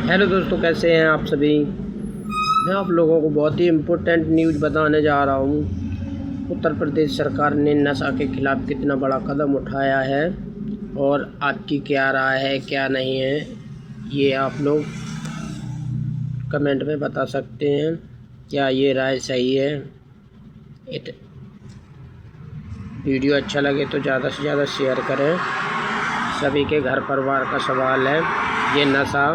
Hello दोस्तों, कैसे हैं आप सभी। मैं आप लोगों को बहुत ही इम्पोर्टेंट न्यूज़ बताने जा रहा हूँ। उत्तर प्रदेश सरकार ने नशा के खिलाफ़ कितना बड़ा कदम उठाया है और आपकी क्या राय है, क्या नहीं है, ये आप लोग कमेंट में बता सकते हैं। क्या ये राय सही है? वीडियो अच्छा लगे तो ज़्यादा से ज़्यादा शेयर करें। सभी के घर परिवार का सवाल है। ये नशा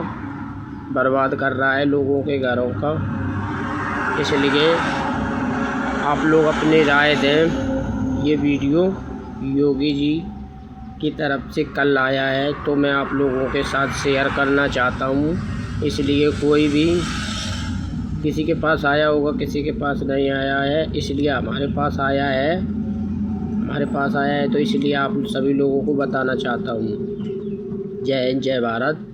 बर्बाद कर रहा है लोगों के घरों का, इसलिए आप लोग अपनी राय दें। ये वीडियो योगी जी की तरफ से कल आया है, तो मैं आप लोगों के साथ शेयर करना चाहता हूँ। इसलिए कोई भी किसी के पास आया होगा, किसी के पास नहीं आया है, इसलिए हमारे पास आया है तो इसलिए आप सभी लोगों को बताना चाहता हूँ। जय हिंद, जय भारत।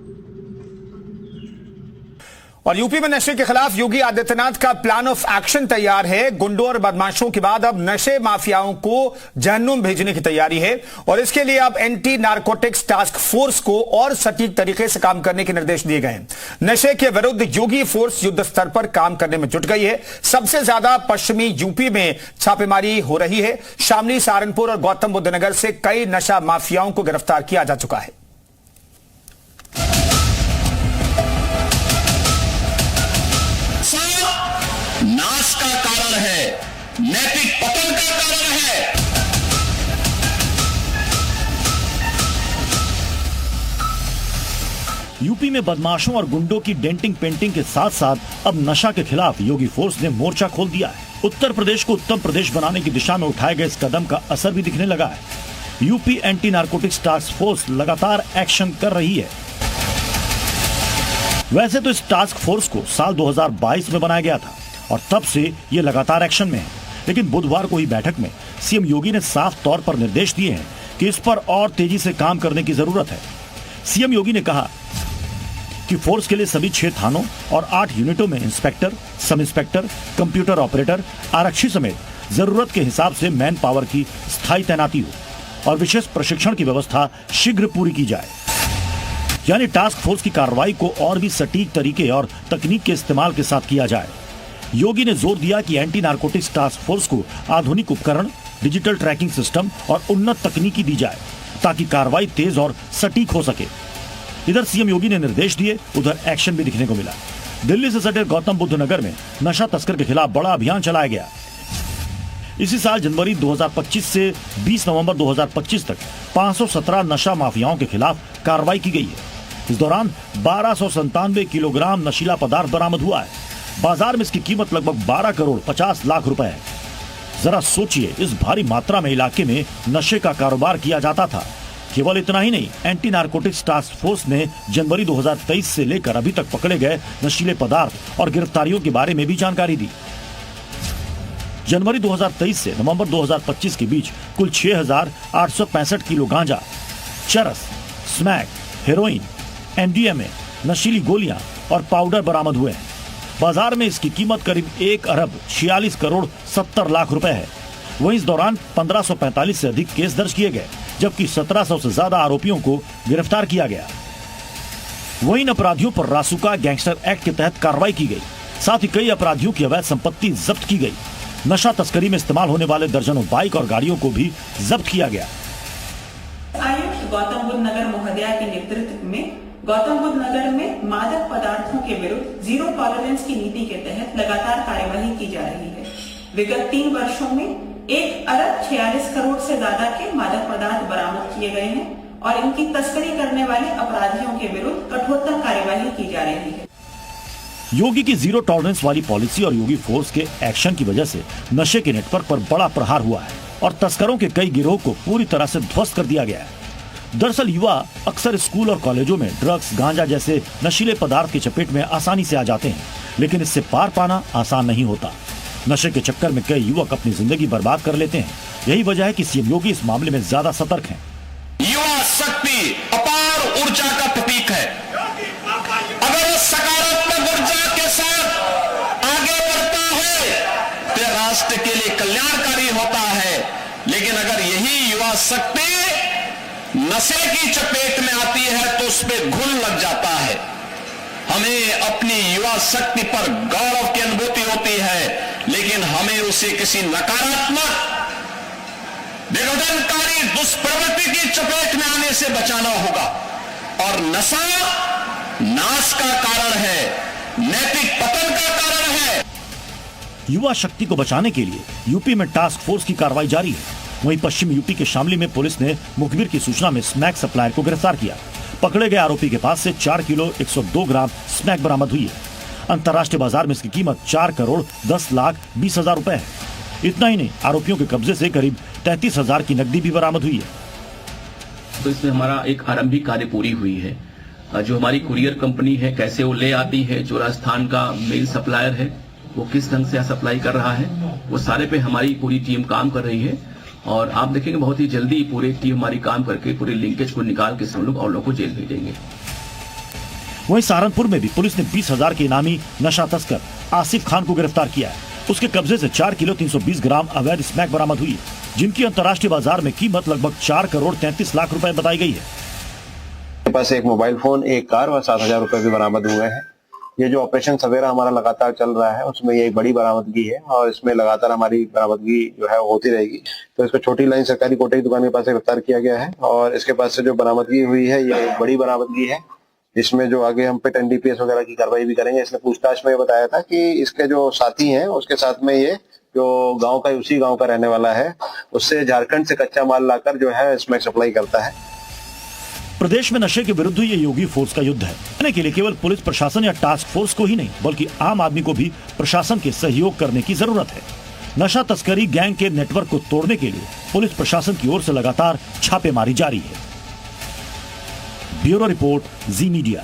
और यूपी में नशे के खिलाफ योगी आदित्यनाथ का प्लान ऑफ एक्शन तैयार है। गुंडों और बदमाशों के बाद अब नशे माफियाओं को जहन्नुम भेजने की तैयारी है और इसके लिए अब एंटी नारकोटिक्स टास्क फोर्स को और सटीक तरीके से काम करने के निर्देश दिए गए हैं। नशे के विरुद्ध योगी फोर्स युद्ध स्तर पर काम करने में जुट गई है। सबसे ज्यादा पश्चिमी यूपी में छापेमारी हो रही है। शामली, सहारनपुर और गौतम बुद्ध नगर से कई नशा माफियाओं को गिरफ्तार किया जा चुका है। नाश का कारण है, नैतिक पतन का कारण है। यूपी में बदमाशों और गुंडों की डेंटिंग पेंटिंग के साथ साथ अब नशा के खिलाफ योगी फोर्स ने मोर्चा खोल दिया है। उत्तर प्रदेश को उत्तम प्रदेश बनाने की दिशा में उठाए गए इस कदम का असर भी दिखने लगा है। UP anti narcotics task force लगातार एक्शन कर रही है। वैसे तो इस टास्क फोर्स को साल 2022 में बनाया गया था और तब से ये लगातार एक्शन में है, लेकिन बुधवार को हुई बैठक में सीएम योगी ने साफ तौर पर निर्देश दिए हैं कि इस पर और तेजी से काम करने की जरूरत है। सीएम योगी ने कहा कि फोर्स के लिए सभी 6 थानों और 8 यूनिटों में inspector, sub inspector, computer operator, आरक्षी समेत जरूरत के हिसाब से मैन पावर की स्थायी तैनाती हो और विशेष प्रशिक्षण की व्यवस्था शीघ्र पूरी की जाए। यानी टास्क फोर्स की कार्रवाई को और भी सटीक तरीके और तकनीक के इस्तेमाल के साथ किया जाए। योगी ने जोर दिया कि एंटी नारकोटिक्स टास्क फोर्स को आधुनिक उपकरण, डिजिटल ट्रैकिंग सिस्टम और उन्नत तकनीकी दी जाए ताकि कार्रवाई तेज और सटीक हो सके। इधर सीएम योगी ने निर्देश दिए, उधर एक्शन भी दिखने को मिला। दिल्ली से सटे गौतम बुद्ध नगर में नशा तस्कर के खिलाफ बड़ा अभियान चलाया गया। इसी साल जनवरी 2025 से 20 नवंबर 2025 तक 517 नशा माफियाओं के खिलाफ कार्रवाई की गई है। इस दौरान 1297 किलोग्राम नशीला पदार्थ बरामद हुआ है। बाजार में इसकी कीमत लगभग 12 करोड़ 50 लाख रुपए है। जरा सोचिए, इस भारी मात्रा में इलाके में नशे का कारोबार किया जाता था। केवल इतना ही नहीं, एंटी नारकोटिक्स टास्क फोर्स ने जनवरी 2023 से लेकर अभी तक पकड़े गए नशीले पदार्थ और गिरफ्तारियों के बारे में भी जानकारी दी। जनवरी 2023 से नवंबर 2025 के बीच कुल 6,865 किलो गांजा, चरस, स्मैक, हेरोइन, एमडीएमए, नशीली गोलियां और पाउडर बरामद हुए हैं। बाजार में इसकी कीमत करीब 1 अरब 46 करोड़ 70 लाख रुपए है। वहीं इस दौरान 1545 से अधिक केस दर्ज किए गए, जबकि 1700 से ज्यादा आरोपियों को गिरफ्तार किया गया। वहीं इन अपराधियों पर रासुका गैंगस्टर एक्ट के तहत कार्रवाई की गई। साथ ही कई अपराधियों की अवैध संपत्ति जब्त की गई। नशा तस्करी में इस्तेमाल होने वाले दर्जनों बाइक और गाड़ियों को भी जब्त किया गया। आयुक्त गौतम बुद्ध नगर महोदया के नेतृत्व में गौतम बुद्ध नगर में मादक पदार्थों के विरुद्ध जीरो टॉलरेंस की नीति के तहत लगातार कार्यवाही की जा रही है। विगत 3 वर्षों में 1 अरब 46 करोड़ से ज्यादा के मादक पदार्थ बरामद किए गए हैं और इनकी तस्करी करने वाले अपराधियों के विरुद्ध कठोरतर कार्यवाही की जा रही है। योगी की जीरो टॉलरेंस वाली पॉलिसी और योगी फोर्स के एक्शन की वजह से नशे के नेटवर्क पर बड़ा प्रहार हुआ है और तस्करों के कई गिरोह को पूरी तरह से ध्वस्त कर दिया गया है। दरअसल युवा अक्सर स्कूल और कॉलेजों में ड्रग्स, गांजा जैसे नशीले पदार्थ की चपेट में आसानी से आ जाते हैं, लेकिन इससे पार पाना आसान नहीं होता। नशे के चक्कर में कई युवक अपनी जिंदगी बर्बाद कर लेते हैं। यही वजह है कि सीएम योगी इस मामले में ज्यादा सतर्क हैं। युवा शक्ति अपार ऊर्जा का प्रतीक है। अगर सकारात्मक ऊर्जा के साथ आगे बढ़ता है तो राष्ट्र के लिए कल्याणकारी होता है, लेकिन अगर यही युवा शक्ति नशे की चपेट में आती है तो उस पर घुन लग जाता है। हमें अपनी युवा शक्ति पर गौरव की अनुभूति होती है, लेकिन हमें उसे किसी नकारात्मक विघटनकारी दुष्प्रवृत्ति की चपेट में आने से बचाना होगा। और नशा नाश का कारण है, नैतिक पतन का कारण है। युवा शक्ति को बचाने के लिए यूपी में टास्क फोर्स की कार्रवाई जारी है। वहीं पश्चिम यूपी के शामली में पुलिस ने मुखबिर की सूचना में स्मैक सप्लायर को गिरफ्तार किया। पकड़े गए आरोपी के पास से 4 किलो 102 ग्राम स्मैक बरामद हुई है। अंतर्राष्ट्रीय बाजार में इसकी कीमत 4 करोड़ 10 लाख 20 हजार रुपए है। इतना ही नहीं, आरोपियों के कब्जे से करीब 33,000 की नकदी भी बरामद हुई है। तो इसमें हमारा एक आरंभिक कार्य पूरी हुई है। जो हमारी कुरियर कंपनी है, कैसे वो ले आती है, जो राजस्थान का मेल सप्लायर है वो किस ढंग से सप्लाई कर रहा है, वो सारे पे हमारी पूरी टीम काम कर रही है। और आप देखेंगे बहुत ही जल्दी पूरी टीम हमारी काम करके पूरी लिंकेज को निकाल के हम लोग और लोगों को जेल भेजेंगे। वहीं सहारनपुर में भी पुलिस ने 20,000 के इनामी नशा तस्कर आसिफ खान को गिरफ्तार किया है। उसके कब्जे से 4 किलो 320 ग्राम अवैध स्मैक बरामद हुई है, जिनकी अंतर्राष्ट्रीय बाजार में कीमत लगभग 4 करोड़ 33 लाख रुपए बताई गई है। मेरे पास एक मोबाइल फोन, एक कार और 7,000 रुपए भी बरामद हुए हैं। ये जो ऑपरेशन सवेरा हमारा लगातार चल रहा है, उसमें ये एक बड़ी बरामदगी है और इसमें लगातार हमारी बरामदगी जो है वो होती रहेगी। तो इसको छोटी लाइन सरकारी कोटे की दुकान के पास से गिरफ्तार किया गया है और इसके पास से जो बरामदगी हुई है ये एक बड़ी बरामदगी है। इसमें जो आगे हम पे NDPS वगैरह की कार्रवाई भी करेंगे। इसने पूछताछ में ये बताया था कि इसके जो साथी हैं उसके साथ में ये जो गाँव का उसी गाँव का रहने वाला है, उससे झारखंड से कच्चा माल लाकर जो है इसमें सप्लाई करता है। प्रदेश में नशे के विरुद्ध ये योगी फोर्स का युद्ध है। करने के लिए केवल पुलिस प्रशासन या टास्क फोर्स को ही नहीं, बल्कि आम आदमी को भी प्रशासन के सहयोग करने की जरूरत है। नशा तस्करी गैंग के नेटवर्क को तोड़ने के लिए पुलिस प्रशासन की ओर से लगातार छापेमारी जारी है। ब्यूरो रिपोर्ट, जी मीडिया।